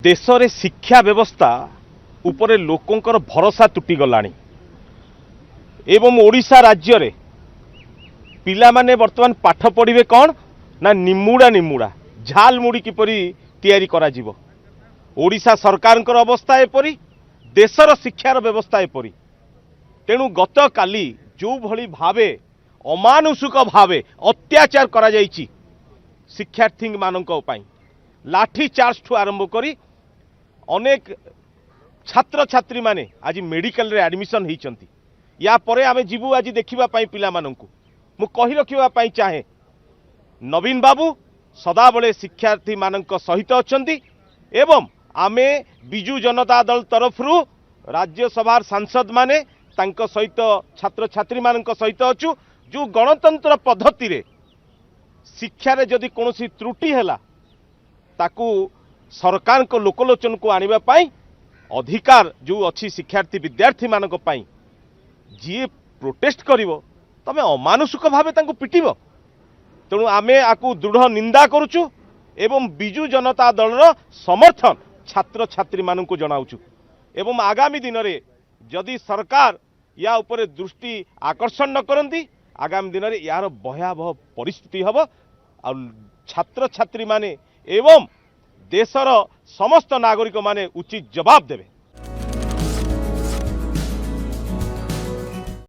देश रे शिक्षा व्यवस्था उपरे लोकंकर भरोसा तुटीगलाणी एवं ओडिशा राज्य रे पिला माने वर्तमान पाठ पढ़िबे कौन ना निमुड़ा निमुड़ा झाल मुड़ी किपरि तैयारी करा जीवो। ओडिशा सरकारंकर अवस्था एपरी देशर शिक्षार व्यवस्था एपरी तेणु गत काली जो भली भावे अमानुषिक भावे अत्याचार करा जायछि शिक्षार्थी मानक पई लाठी चार्ज ठू आरंभ करी अनेक छात्र छात्री माने आज मेडिकल रे एडमिशन होइचंती। या परे आमे जीवु आज देखिबा पई पिला माननकु मु कहि रखिबा पई चाहे नवीन बाबू सदाबले शिक्षार्थी मानक सहित अछंती एवं आमे बिजु जनता दल तरफरु राज्यसभा सांसद माने तांको सहित छात्र छात्री मानक सहित अछु। जो गणतंत्र पद्धति रे शिक्षा रे जदि कोनोसी त्रुटि हैला ताकू सरकार को लोकलोचन को आनिबा पाई अधिकार जो अच्छी शिक्षार्थी विद्यार्थी मानक पाई जी प्रोटेस्ट करिवो तमे अमानुषिक भावे तांको पिटिबो। तेणु आमे आकु दृढ़ निंदा करूचु एवं बिजु जनता दल रो समर्थन छात्र छात्री मानक जनाउचु एवं आगामी दिन रे जदि सरकार या उपरे दृष्टि आकर्षण न करंती आगामी दिन रे यार भयावह परिस्थिति हबो आ छात्र छात्री माने एवं देशर समस्त नागरिक माने उचित जवाब देवे।